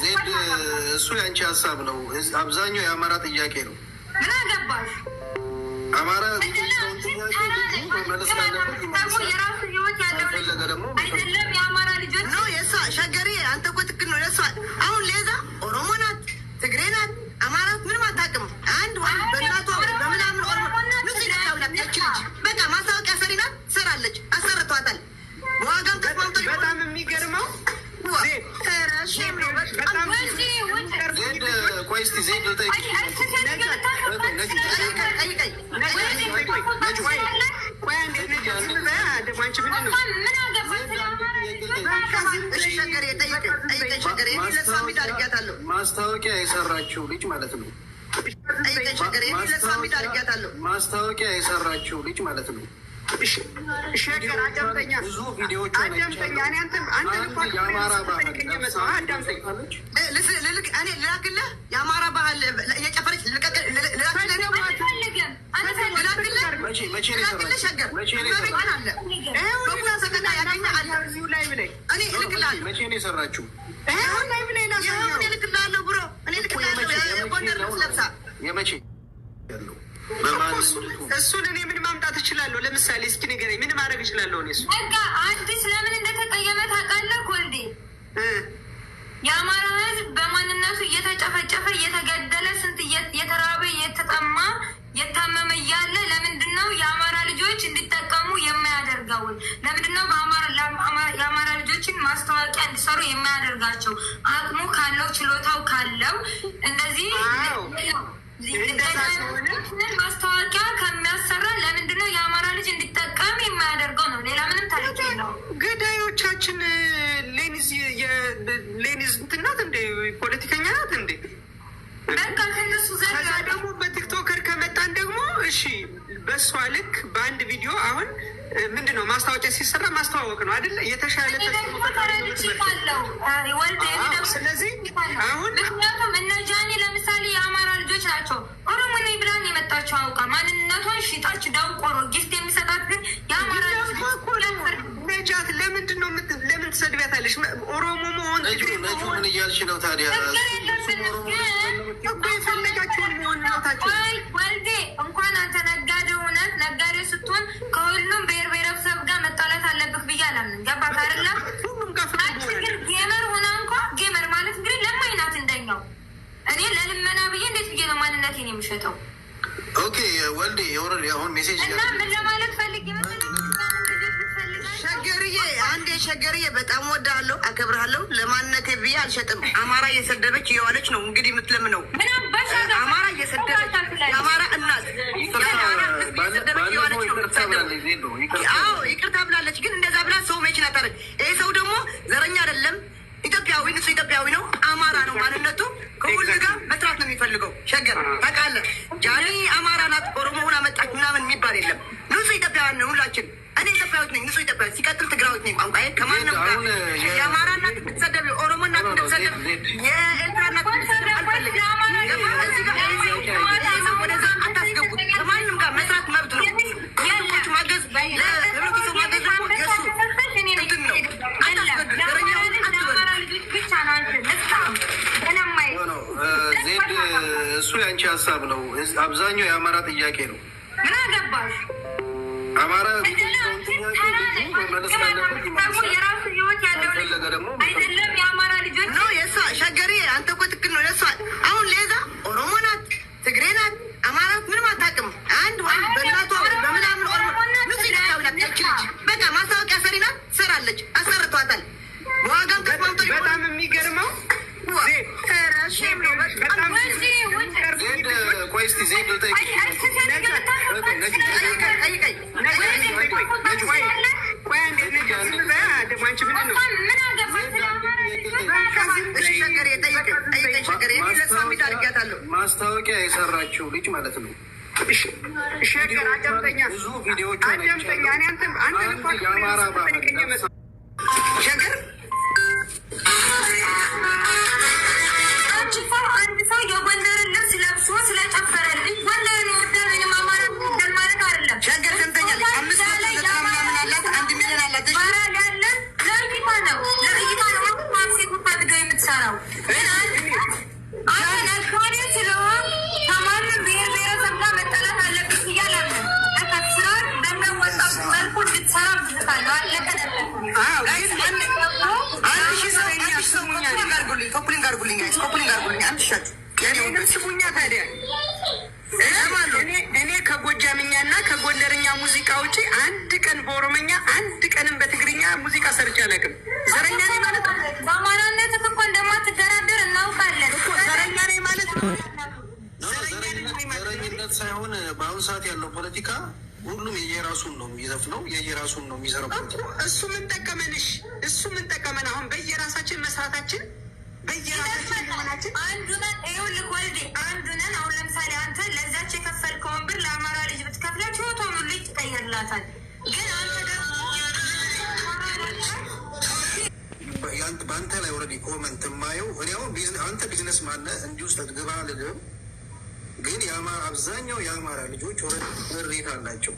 ዜድ እሱ ያንቺ ሀሳብ ነው። አብዛኛው የአማራ ጥያቄ ነው። ምን አገባሽ? አማራ የራሱ ህይወት ያለው አይደለም። የአማራ ልጆች ነው የእሷ ሸገሬ። አንተ እኮ ትክክል ነው። ለእሷ አሁን ሌዛ ኦሮሞ ናት፣ ትግሬ ናት፣ አማራ ምንም አታውቅም። አንድ ወይ በእናቷ በምናምን ኦሮሞ በቃ ማስታወቂያ ሰሪ ናት፣ ትሰራለች፣ አሰርቷታል። ዋጋም ተስማምቶ በጣም የሚገርመው ማስታወቂያ የሰራችው ልጅ ማለት ነው። ማስታወቂያ የሰራችው ልጅ ማለት ነው። ሸገር አዳምጠኛ፣ ብዙ ቪዲዮዎች አዳምጠኛ። የአማራ ባህል እኔ ልላክልህ። የአማራ ባህል የጨፈረች መቼ ነው የሰራችው? ልክላለሁ ብሮ እኔ ልክላለሁ። ጎንደር ለብሳ የመቼ ያለው እሱን እኔ ምን ማምጣት እችላለሁ? ለምሳሌ እስኪ ንገረኝ፣ ምን ማድረግ እችላለሁ? እኔ እሱ በቃ አዲስ ለምን እንደተቀየመ ታውቃለህ? ኮልዴ የአማራ ሕዝብ በማንነቱ እየተጨፈጨፈ እየተገደለ ስንት እየተራበ እየተጠማ የታመመ እያለ ለምንድነው የአማራ ልጆች እንዲጠቀሙ የማያደርገው? ለምንድነው የአማራ ልጆችን ማስታወቂያ እንዲሰሩ የማያደርጋቸው? አቅሙ ካለው ችሎታው ካለው እንደዚህ ማስታወቂያ ከሚያሰራ ለምንድነው የአማራ ልጅ እንዲጠቀም የማያደርገው ነው? ሌላ ምንም ታሪክ የለው። ገዳዮቻችን ሌኒዝ እንትን ናት እንዴ? ፖለቲከኛ ናት እንዴ? በቃ ከነሱ ከዛ ደግሞ በቲክቶከር ከመጣን ደግሞ እሺ፣ በእሷ ልክ በአንድ ቪዲዮ አሁን ምንድነው ማስታወቂያ ሲሰራ ማስተዋወቅ ነው አይደለ? የተሻለ ስለዚህ አሁን ምክንያቱም እነ ጃኒ ለምሳሌ የአማራ ልጆች ናቸው። ኦሮሞ ነኝ ብላን የመጣቸው አውቃ ማንነቷን ሽጣች ደንቆሮ ጊፍት የሚሰጣት ግን የአማራ ነጃት። ለምንድን ነው ለምን ትሰድቢያታለሽ? ኦሮሞ መሆን ምን እያልሽ ነው ታዲያ? የፈለጋቸውን መሆን ነውታቸው። ወልዴ እንኳን አንተ ነጋዴ ሆነህ ነጋዴ ስትሆን ከሁሉም ብሔር ብሔረሰብ ጋር መጣላት አለብህ ብዬ አላምንም። ገባህ አይደለም? ግን ጌመር ሆና እንኳ ጌመር ማለት እንግዲህ ለማኝ ናት እንደኛው። እኔ ለልመና ብዬ እንዴት ብዬ ነው ማንነቴን የምሸጠው? ኦኬ ወልዴ የወረድ አሁን ሜሴጅ እና ምን ለማለት ፈልግ ሸገርዬ፣ አንዴ ሸገርዬ፣ በጣም ወዳለሁ፣ አከብርሃለሁ። ለማንነቴ ብዬ አልሸጥም። አማራ እየሰደበች እየዋለች ነው እንግዲህ የምትለምነው። አማራ እየሰደበች የአማራ እናት እየሰደበች እየዋለች ነው የምትሰደበው። አዎ ይቅርታ ብላለች፣ ግን እንደዛ ብላ ሰው መች ናታለች። ይሄ ሰው ደግሞ ዘረኛ አይደለም፣ ኢትዮጵያዊ ንጹህ ኢትዮጵያዊ ነው። አማራ ነው ማንነቱ። ከሁሉ ጋር መስራት ነው የሚፈልገው። ሸገር ታውቃለህ፣ ጃኒ አማራ ናት ኦሮሞ ሆና መጣች ምናምን የሚባል የለም። ንጹህ ኢትዮጵያውያን ነው ሁላችን። እኔ ኢትዮጵያዊት ነኝ፣ ንጹህ ኢትዮጵያዊ። ሲቀጥል ትግራዊት ነኝ። ቋንቋዬ ከማንም ጋር የአማራ እናት ብትሰደብ፣ የኦሮሞ እናት ብትሰደብ፣ የኤርትራ እናት ብትሰደብ አልፈልግም። ወደዛ አታስገቡት። ከማንም ጋር መስራት መብት ነው። ሰዎች ማገዝ ለህብረተሰቡ ማገዝ ደግሞ የሱ እንትን ነው። ዜድ እሱ ያንቺ ሀሳብ ነው። አብዛኛው የአማራ ጥያቄ ነው። ምን አገባሽ? አማራ የራሱ ህይወት ያለው አይደለም። የአማራ ልጆች ነው የእሷ ሸገሬ። አንተ እኮ ትክክል ነው። ለእሷ አሁን ሌዛ ኦሮሞ ናት፣ ትግሬ ናት፣ አማራ ምንም አታውቅም። አንድ ወይ በእናቷ በምናምን ኦሮሞ በቃ ማስታወቂያ ሰሪ ናት፣ ትሰራለች፣ አሰርቷታል። ዋጋም ተስማምቶ በጣም የሚገርመው ቆይ እስኪ ዜድ ማስታወቂያ የሰራችው ልጅ ማለት ነው። ሸገር አዳምጠኛ፣ ብዙ ቪዲዮዎች አዳምጠኛ። የአማራ ባህል ሸገር አንድ ሰው የጎንደርን ልብስ ለብሶ ስለጨፈረልኝ ጎንደርን የወደር ወይም አማራ ማለት ውጪ አንድ ቀን በኦሮመኛ አንድ ቀንም በትግርኛ ሙዚቃ ሰርቼ አላውቅም። ዘረኛ ነኝ ማለት ነው። በአማራነት እኮ እንደማትደራደር እናውቃለን። ዘረኛ ነኝ ማለት ነው። ዘረኝነት ሳይሆን በአሁኑ ሰዓት ያለው ፖለቲካ ሁሉም የየራሱን ነው የሚዘፍነው፣ የየራሱን ነው የሚሰራው። እሱ ምን ጠቀመንሽ? እሱ ምን ጠቀመን? አሁን በየራሳችን መስራታችን በየራሳችን ሆናችን አንዱነን ይኸውልህ ወልዴ አንዱነን። አሁን ለምሳሌ አንተ ለዛች የከፈልከውን ብር ለአማራ ልጅ ብትከፍላት ህይወቷን ሁሉ ትቀይርላታል። ግን አንተ ደግሞ በአንተ ላይ ኦልሬዲ ኮመንት የማየው እኔ አሁን አንተ ቢዝነስ ማነ እንዲህ ውስጥ ግባ ልልም፣ ግን አብዛኛው የአማራ ልጆች ምሬት አላቸው።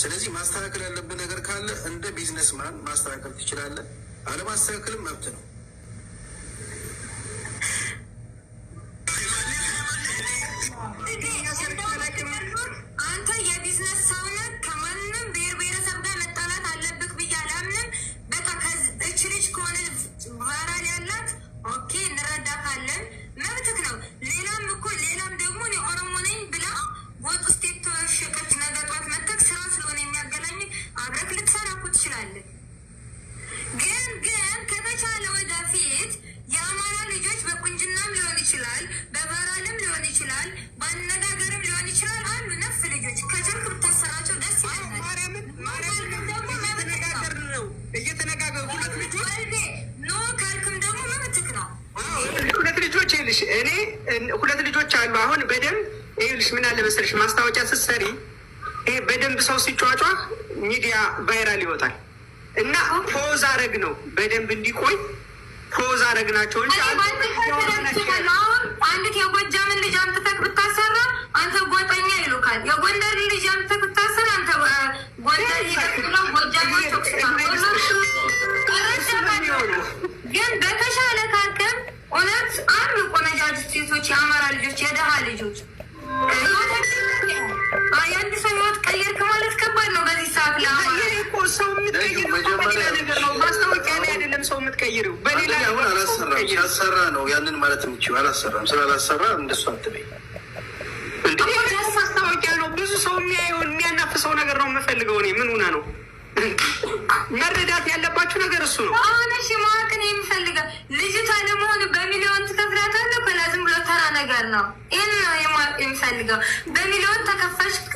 ስለዚህ ማስተካከል ያለብን ነገር ካለ እንደ ቢዝነስ ማን ማስተካከል ትችላለህ። አለማስተካከልም መብት ነው። አንተ የቢዝነስ ሰው ነህ። ከማንም ብሔር ብሔረሰብ ጋር መጣላት አለብህ ብዬ አላምንም። በቃ እች ልጅ ከሆነ ቫይራል ያላት ኦኬ እንረዳታለን፣ መብትህ ነው። ሌላም ደግሞ እኔ ኦሮሞ ነኝ ብላ ወጥ ውስጥ የተሸቀች ነገ ጧት መተክ ስራ ስለሆነ የሚያገናኝ አብረክ ልትሰራ እኮ ትችላለህ። ግን ከተቻለ ወደፊት የአማራ ልጆች በቁንጅናም ሊሆን ይችላል፣ በቫይራልም ሊሆን ይችላል፣ በአነጋገርም ሊሆን ይችላል አሉ ነፍ ልጆች ከጀርክ ብታሰራቸው ደስ ይላል። እየተነጋገሩ ሁለት ልጆች ኖ ካልክም ደግሞ መብትክ ነው። ሁለት ልጆች ይልሽ እኔ ሁለት ልጆች አሉ። አሁን በደንብ ይልሽ ምን አለ መሰለሽ ማስታወቂያ ስትሰሪ ይሄ በደንብ ሰው ሲጫጫ ሚዲያ ቫይራል ይወጣል እና ፖዝ አረግ ነው በደንብ እንዲቆይ ፖዝ አረግ ናቸው እንጂ አንዲት የጎጃምን ልጅ አምጥተህ ብታሰራ አንተ ጎጠኛ ይሉካል። የጎንደር ልጅ አምጥተህ ብታሰራ አንተ ጎንደር ይለቅለው ጎጃኞች ግን በተሻለ ካልከም እውነት አሉ ቆነጃጅ ሴቶች የአማራ ልጆች የደሃ ልጆች የአንድ ሰው ህይወት ቀየርክ ማለት ከባድ ነው። በዚህ ሰዓት ሰው የምትቀይረው ነገር ነው። ማስታወቂያ ላይ አይደለም ሰው የምትቀይረው በሌላ ሲያሰራ ነው ያንን ማለት የምችው። አላሰራም ስላላሰራ እንደሱ አትበይ። ማስታወቂያ ነው ብዙ ሰው የሚያየው የሚያናፍሰው ነገር ነው የምፈልገው እኔ ምን ሆና ነው መረዳት ያለባችሁ ነገር እሱ ነው። አሁን እሺ ማወቅን የሚፈልገው ልጅቷ ለመሆኑ በሚሊዮን ትከፍላታለህ? ዝም ብሎ ተራ ነገር ነው። ይህን ነው የማወቅ የሚፈልገው። በሚሊዮን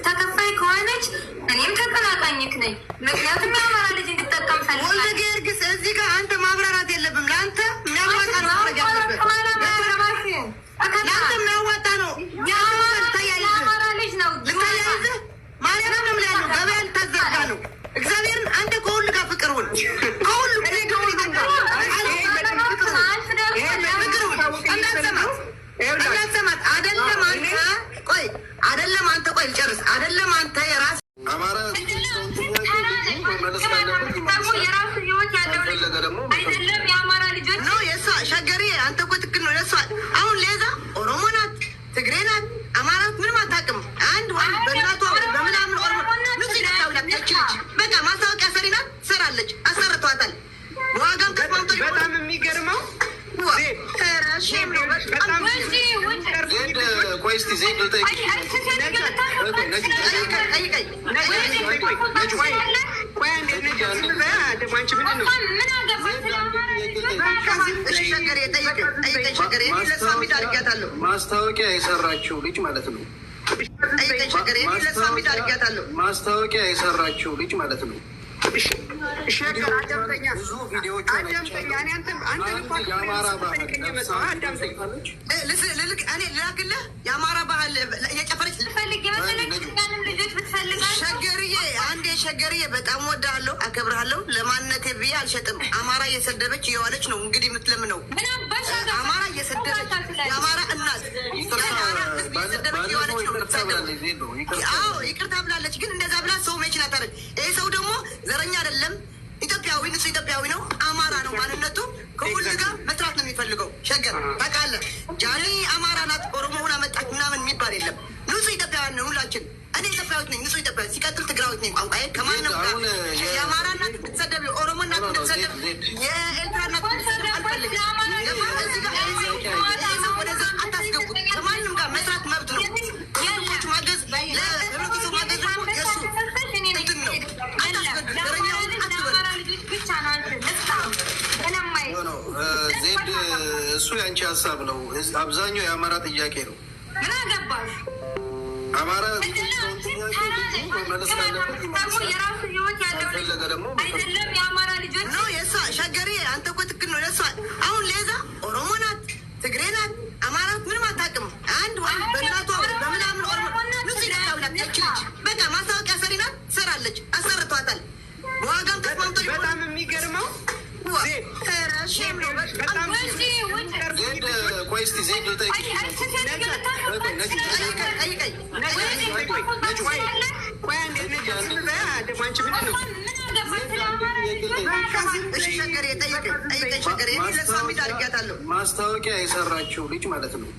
ተከፋይ ከሆነች እኔም ተቀናቃኝክ ነኝ። ምክንያቱም የአማራ ልጅ እንድጠቀም ፈልጋለሁ። ወልደ ጊዮርጊስ እዚህ ጋር አንተ ማብራራት የለብም። ለአንተ የሚያዋጣ ነው ለአንተ የሚያዋጣ ነው። የአማራ ልጅ ነው ልታያይዝህ ማርያም ነው ምላሉ ገበያ ልታዘጋ ነው። እግዚአብሔርን አንተ ከሁሉ ጋር ፍቅር ሁን። ከሁሉ እንዳትሰማት አይደለም አንተ ቆይ አይደለም አንተ ቆይ ልጨርስ አይደለም አንተ የራስ አማራ የራሱ ህይወት ያለው አይደለም። የአማራ ልጆች ነው የእሷ ሸገሪ አንተ እኮ ትክክል ነው። ለእሷ አሁን ሌዛ ኦሮሞ ናት፣ ትግሬ ናት፣ አማራት ምንም አታውቅም። አንድ ወንድ በእናቷ በምናምን ኦሮሞ ንጹ ይታውላችልች በቃ ማስታወቂያ ሰሪ ናት፣ ትሰራለች፣ አሰርቷታል። ዋጋም ተስማምቶ በጣም የሚገርመው ቆይ እስኪ ዜድ ማስታወቂያ የሰራችው ልጅ ማለት ነው። ማስታወቂያ የሰራችው ልጅ ማለት ነው። ብዙ ቪዲዮዎች የአማራ ባህል እየጨፈረች ሸገርዬ አንዴ ሸገርዬ በጣም ወዳለሁ፣ አከብርሃለሁ። ለማንነቴ ብዬ አልሸጥም። አማራ እየሰደበች እየዋለች ነው እንግዲህ የምትለምነው። አማራ እየሰደበች የአማራ እናት እየሰደበች እየዋለች ነው የምትሰደው። ይቅርታ ብላለች፣ ግን እንደዛ ብላ ሰው መችና ታረግ። ይህ ሰው ደግሞ ዘረኛ አይደለም፣ ኢትዮጵያዊ ንጹህ ኢትዮጵያዊ ነው። አማራ ነው ማንነቱ። ከሁሉ ጋር መስራት ነው የሚፈልገው። ሸገር ታውቃለህ፣ ጃኒ አማራ ናት ኦሮሞ ሆና መጣች ምናምን የሚባል የለም። ንጹህ ኢትዮጵያውያን ነው ሁላችን። እኔ ኢትዮጵያዊት ነኝ፣ ንጹህ ኢትዮጵያዊ። ሲቀጥል ትግራዊት ነኝ። ቋንቋዬ ከማንም ጋር የአማራ እናት እንድትሰደብ፣ የኦሮሞ እናት እንድትሰደብ፣ የኤርትራ እናት እንድትሰደብ አልፈልግም። ወደዛ አታስገቡት። ከማንም ጋር መስራት መብት ነው። ሰዎች ማገዝ ለህብረተሰቡ ማገዝ ደግሞ የእሱ እንትን ነው። የአንቺ ሀሳብ ነው። አብዛኛው የአማራ ጥያቄ ነው። ምን አገባሽ? አማራ የራሱ ህይወት ያለው አይደለም። የአማራ ልጆች ነው የእሷ ሸገሪ። አንተ እኮ ትክክል ነው። ለእሷ አሁን ሌዛ ኦሮሞ ናት፣ ትግሬ ናት፣ አማራ ናት፣ ምንም አታውቅም። አንድ ወንድ በእናቷ በምናምን ኦሮሞ ንጹህ ይታብላት ያችልች በቃ ማስታወቂያ ሰሪ ናት፣ ትሰራለች፣ አሰርቷታል። ዋጋም ተስማምቶ በጣም የሚገርመው ቆይ እስኪ ዜድ ማስታወቂያ የሰራችው ልጅ ማለት ነው።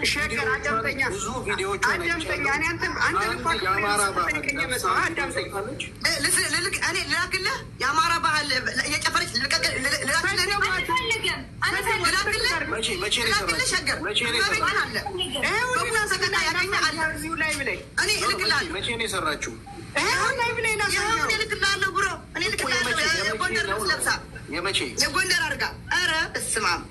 ሸገር አዳምጠኛ፣ ብዙ ቪዲዮዎች አዳምጠኛ። የአማራ ባህል እኔ ልላክልህ የአማራ ባህል እየጨፈረች መቼ ነው የሰራችው? እልክልሃለሁ ብሮ፣ እኔ እልክልሃለሁ። የጎንደር ልብስ ለብሳ የመቼ የጎንደር አድርጋ ኧረ እስማም